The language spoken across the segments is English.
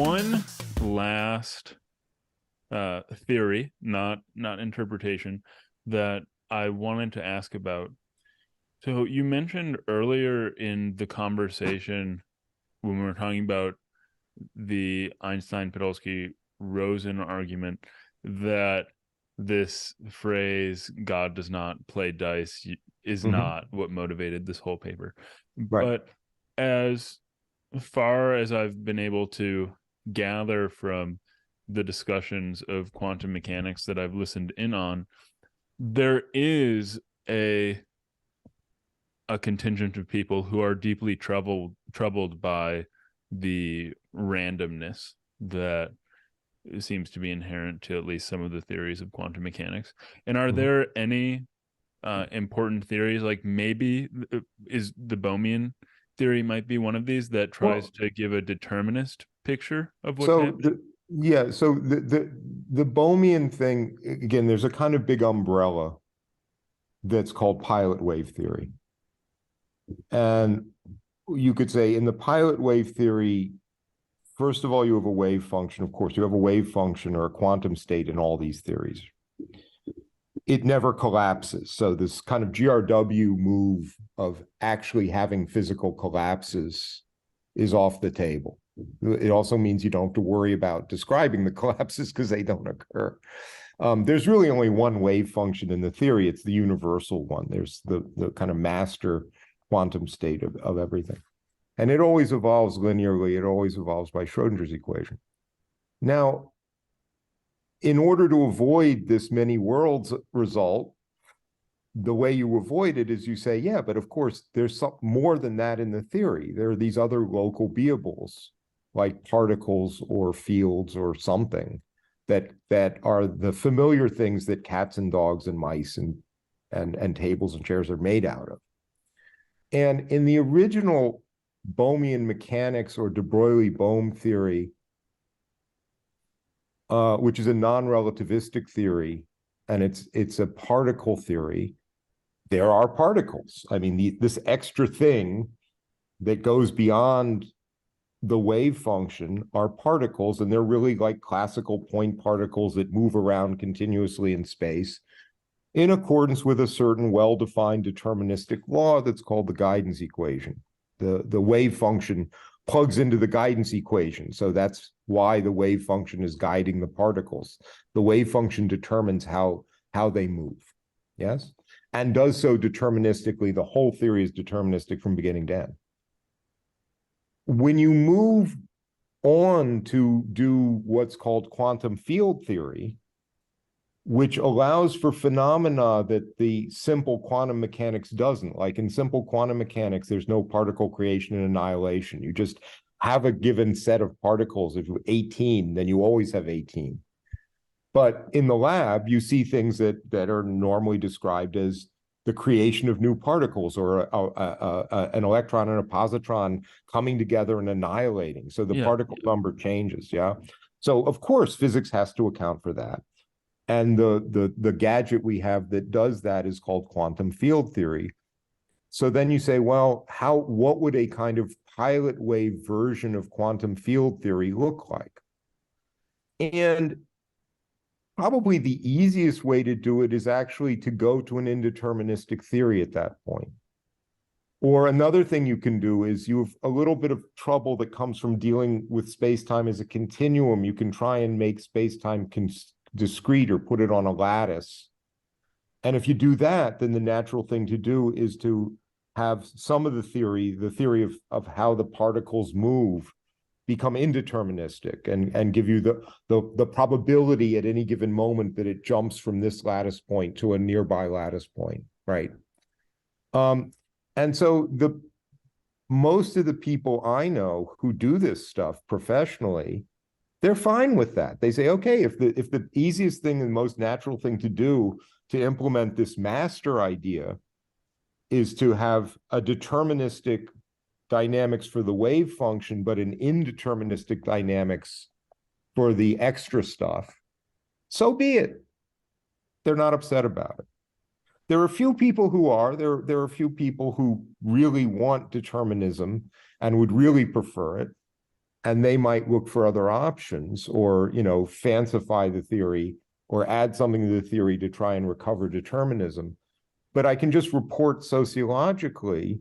one last theory, not interpretation, that I wanted to ask about. So you mentioned earlier in the conversation when we were talking about the Einstein-Podolsky-Rosen argument that this phrase "God does not play dice" is not what motivated this whole paper. Right. But as far as I've been able to gather from the discussions of quantum mechanics that I've listened in on, there is a contingent of people who are deeply troubled by the randomness that seems to be inherent to at least some of the theories of quantum mechanics. And are there any important theories, like maybe is the Bohmian theory might be one of these that tries to give a determinist picture of what's happening? So the Bohmian thing, again, there's a kind of big umbrella that's called pilot wave theory. And you could say in the pilot wave theory, first of all, you have a wave function. Of course, you have a wave function or a quantum state in all these theories. It never collapses. So this kind of GRW move of actually having physical collapses is off the table. It also means you don't have to worry about describing the collapses because they don't occur. There's really only one wave function in the theory. It's the universal one. There's the kind of master quantum state of everything. And it always evolves linearly. It always evolves by Schrodinger's equation. Now, in order to avoid this many worlds result, the way you avoid it is you say, yeah, but of course, there's some more than that in the theory. There are these other local beables, like particles or fields or something, that are the familiar things that cats and dogs and mice and tables and chairs are made out of. And in the original Bohmian mechanics or de Broglie-Bohm theory, which is a non-relativistic theory, and it's a particle theory, there are particles. I mean, this extra thing that goes beyond the wave function are particles, and they're really like classical point particles that move around continuously in space in accordance with a certain well-defined deterministic law that's called the guidance equation. The wave function plugs into the guidance equation. So that's why the wave function is guiding the particles. The wave function determines how they move, yes? And does so deterministically. The whole theory is deterministic from beginning to end. When you move on to do what's called quantum field theory, which allows for phenomena that the simple quantum mechanics doesn't. Like in simple quantum mechanics, there's no particle creation and annihilation. You just have a given set of particles. If you have 18, then you always have 18. But in the lab, you see things that are normally described as the creation of new particles, or an electron and a positron coming together and annihilating. So the particle number changes, yeah? So of course, physics has to account for that. And the gadget we have that does that is called quantum field theory. So then you say, well, what would a kind of pilot wave version of quantum field theory look like? And probably the easiest way to do it is actually to go to an indeterministic theory at that point. Or another thing you can do is you have a little bit of trouble that comes from dealing with space-time as a continuum. You can try and make space-time discrete or put it on a lattice. And if you do that, then the natural thing to do is to have some of the theory of how the particles move, become indeterministic and give you the probability at any given moment that it jumps from this lattice point to a nearby lattice point, right? And so most of the people I know who do this stuff professionally, they're fine with that. They say, okay, if the easiest thing and most natural thing to do to implement this master idea is to have a deterministic dynamics for the wave function, but an indeterministic dynamics for the extra stuff, so be it. They're not upset about it. There are a few people who are. There are a few people who really want determinism and would really prefer it. and they might look for other options, or fancify the theory or add something to the theory to try and recover determinism. But I can just report sociologically,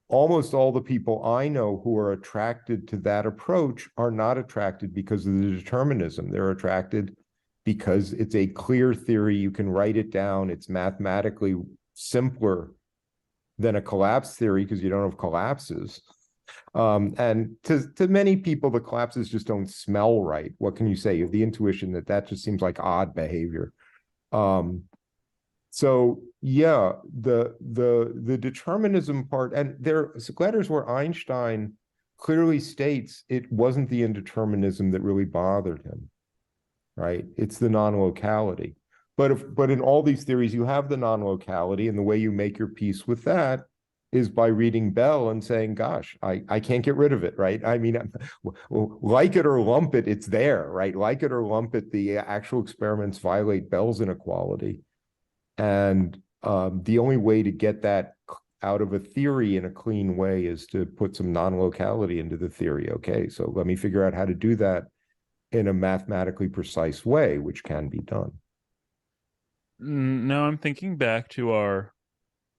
almost all the people I know who are attracted to that approach are not attracted because of the determinism. They're attracted because it's a clear theory. You can write it down. It's mathematically simpler than a collapse theory because you don't have collapses. And to many people, the collapses just don't smell right. What can you say? You have the intuition that just seems like odd behavior. So yeah, the determinism part, and there's letters where Einstein clearly states it wasn't the indeterminism that really bothered him, right? It's the non-locality. But in all these theories, you have the non-locality, and the way you make your peace with that is by reading Bell and saying, gosh, I can't get rid of it, right? I mean, like it or lump it, it's there, right? Like it or lump it, the actual experiments violate Bell's inequality. And the only way to get that out of a theory in a clean way is to put some non-locality into the theory. Okay, so let me figure out how to do that in a mathematically precise way, which can be done. Now I'm thinking back to our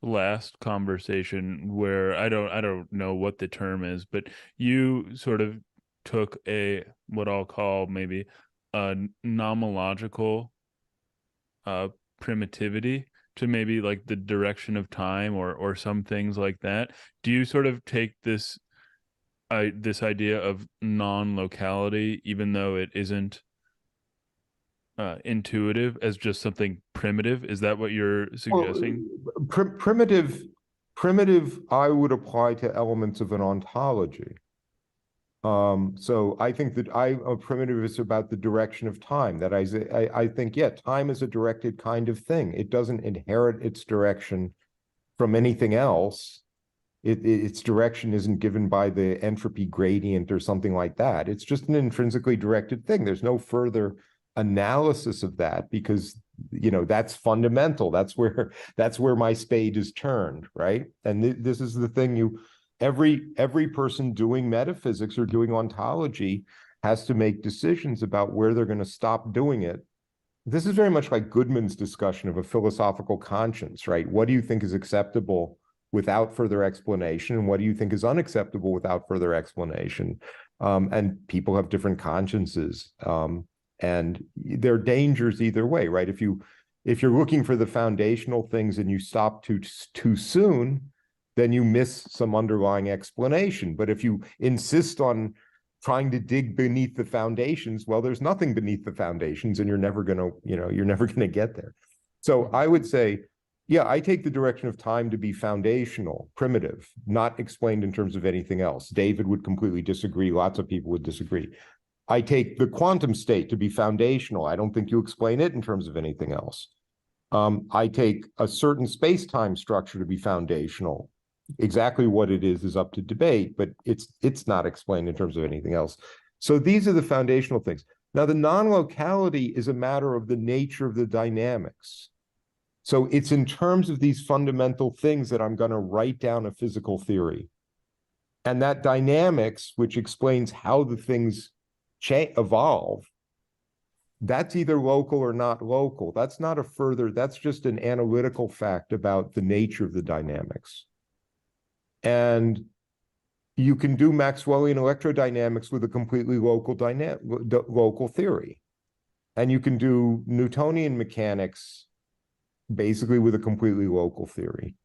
last conversation where I don't know what the term is, but you sort of took a what I'll call maybe a nomological primitivity to maybe like the direction of time or some things like that. Do you sort of take this this idea of non-locality, even though it isn't intuitive, as just something primitive? Is that what you're suggesting? Well, primitive, I would apply to elements of an ontology. So I think that I'm a primitivist about the direction of time. That I think, yeah, time is a directed kind of thing. It doesn't inherit its direction from anything else. Its direction isn't given by the entropy gradient or something like that. It's just an intrinsically directed thing. There's no further analysis of that because that's fundamental. That's where my spade is turned, right? And this is the thing every person doing metaphysics or doing ontology has to make decisions about where they're going to stop doing it. This is very much like Goodman's discussion of a philosophical conscience, right? What do you think is acceptable without further explanation, and what do you think is unacceptable without further explanation? And people have different consciences, and there are dangers either way, right? If you're looking for the foundational things and you stop too soon, then you miss some underlying explanation. But if you insist on trying to dig beneath the foundations, well, there's nothing beneath the foundations, and you're never gonna get there. So I would say, yeah, I take the direction of time to be foundational, primitive, not explained in terms of anything else. David would completely disagree. Lots of people would disagree. I take the quantum state to be foundational. I don't think you explain it in terms of anything else. I take a certain space-time structure to be foundational. Exactly what it is up to debate, but it's not explained in terms of anything else. So these are the foundational things. Now, the non-locality is a matter of the nature of the dynamics. So it's in terms of these fundamental things that I'm going to write down a physical theory. And that dynamics, which explains how the things evolve, that's either local or not local. That's just an analytical fact about the nature of the dynamics. And you can do Maxwellian electrodynamics with a completely local theory. And you can do Newtonian mechanics basically with a completely local theory.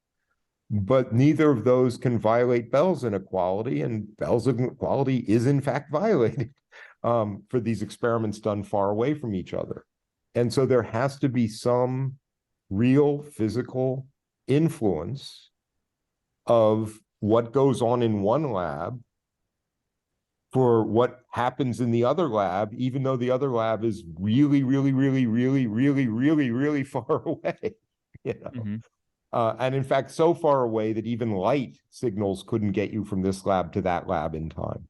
But neither of those can violate Bell's inequality, and Bell's inequality is in fact violated for these experiments done far away from each other. And so there has to be some real physical influence of what goes on in one lab for what happens in the other lab, even though the other lab is really, really, really, really, really, really, really far away. And in fact, so far away that even light signals couldn't get you from this lab to that lab in time.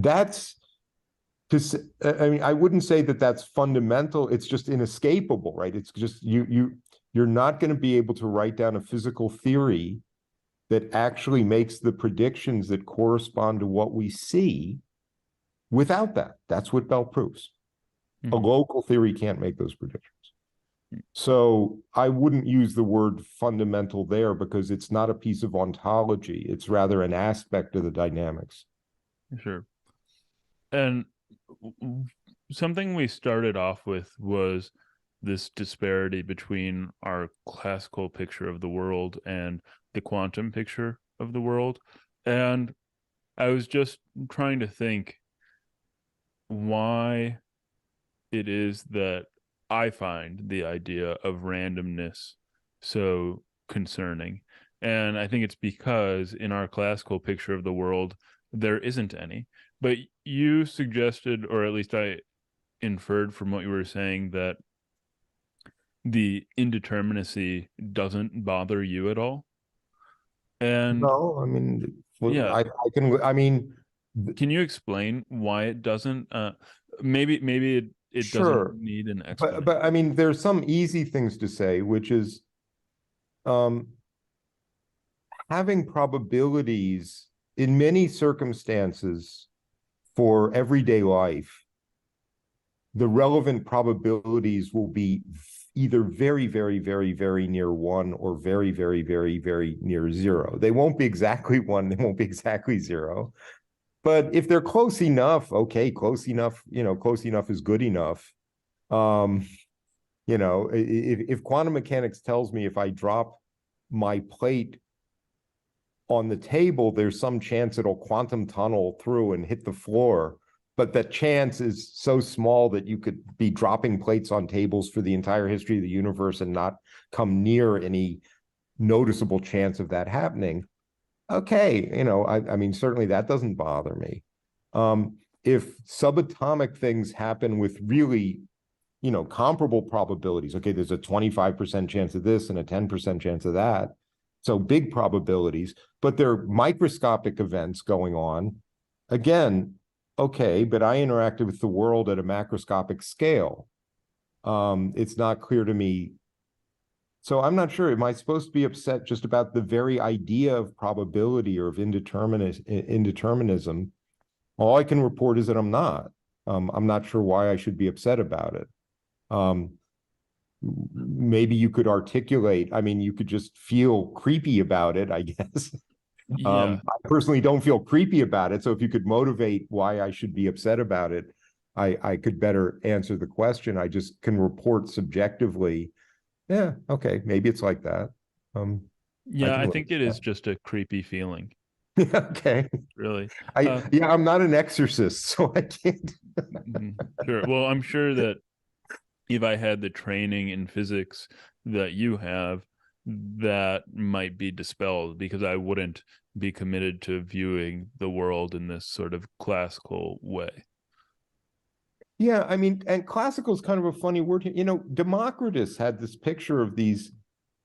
I wouldn't say that that's fundamental. It's just inescapable, right? It's just you're not going to be able to write down a physical theory that actually makes the predictions that correspond to what we see without that. That's what Bell proves. A local theory can't make those predictions. So I wouldn't use the word fundamental there because it's not a piece of ontology. It's rather an aspect of the dynamics. Sure. And something we started off with was this disparity between our classical picture of the world and the quantum picture of the world. And I was just trying to think why it is that I find the idea of randomness so concerning. And I think it's because in our classical picture of the world, there isn't any. But you suggested, or at least I inferred from what you were saying, that the indeterminacy doesn't bother you at all. And no, I mean, yeah, I mean, can you explain why it doesn't? Maybe it doesn't sure, need an explanation. but I mean, there's some easy things to say, which is having probabilities in many circumstances for everyday life. The relevant probabilities will be either very, very, very, very near one or very, very, very, very near zero. They won't be exactly one, they won't be exactly zero. But if they're close enough, okay, close enough, close enough is good enough. If quantum mechanics tells me if I drop my plate on the table, there's some chance it'll quantum tunnel through and hit the floor. But that chance is so small that you could be dropping plates on tables for the entire history of the universe and not come near any noticeable chance of that happening. Okay, I mean, certainly that doesn't bother me. If subatomic things happen with really, comparable probabilities, okay, there's a 25% chance of this and a 10% chance of that. So big probabilities, but there are microscopic events going on. Again, okay, but I interacted with the world at a macroscopic scale. It's not clear to me. So I'm not sure, am I supposed to be upset just about the very idea of probability or of indeterminism? All I can report is that I'm not. I'm not sure why I should be upset about it. Maybe you could articulate, I mean, you could just feel creepy about it, I guess. Yeah. I personally don't feel creepy about it. So if you could motivate why I should be upset about it, I could better answer the question. I just can report subjectively. Yeah, okay, maybe it's like that. Yeah, I think it is just a creepy feeling. Okay. Really. I'm not an exorcist, so I can't. Sure. Well, I'm sure that if I had the training in physics that you have, that might be dispelled because I wouldn't be committed to viewing the world in this sort of classical way. Yeah, I mean, and classical is kind of a funny word. Democritus had this picture of these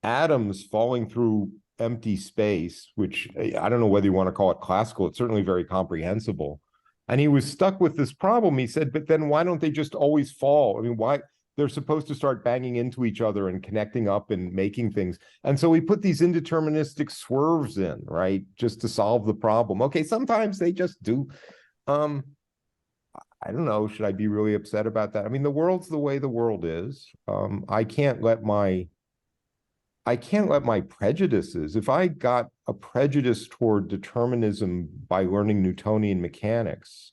atoms falling through empty space, which I don't know whether you want to call it classical. It's certainly very comprehensible. And he was stuck with this problem. He said, but then why don't they just always fall? I mean, why? They're supposed to start banging into each other and connecting up and making things. And so we put these indeterministic swerves in, right? Just to solve the problem. Okay, sometimes they just do. I don't know, should I be really upset about that? I mean, the world's the way the world is. I can't let my prejudices, if I got a prejudice toward determinism by learning Newtonian mechanics,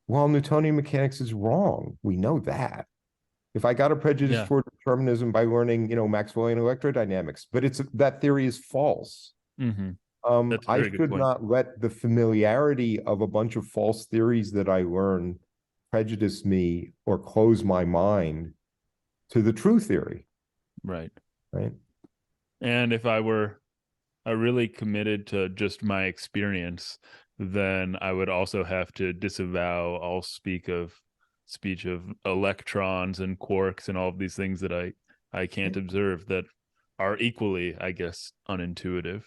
well, Newtonian mechanics is wrong. We know that. If I got a prejudice toward determinism by learning, Maxwellian electrodynamics, but that theory is false. I should not let the familiarity of a bunch of false theories that I learn prejudice me or close my mind to the true theory. Right. Right. And if I were really committed to just my experience, then I would also have to disavow all speech of electrons and quarks and all of these things that I can't observe that are equally, I guess, unintuitive.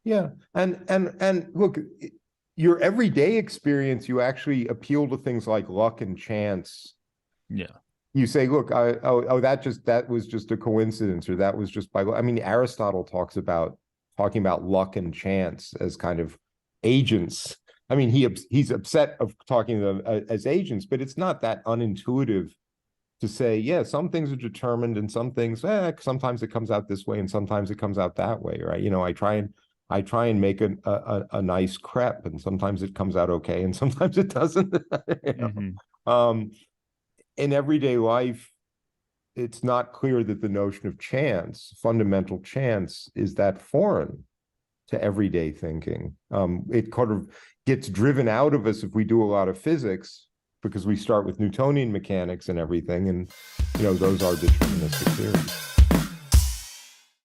Yeah. And look, your everyday experience, you actually appeal to things like luck and chance. Yeah. You say, look, that was just a coincidence, or that was just by, I mean, Aristotle talks about talking about luck and chance as kind of agents. I mean, he's upset of talking to them as agents, but it's not that unintuitive to say, yeah, some things are determined and some things, sometimes it comes out this way and sometimes it comes out that way, right? You know, I try and make a nice crepe, and sometimes it comes out okay and sometimes it doesn't. You know? In everyday life, it's not clear that the notion of chance, fundamental chance, is that foreign to everyday thinking. It kind of gets driven out of us if we do a lot of physics, because we start with Newtonian mechanics and everything, and you know, those are deterministic theories.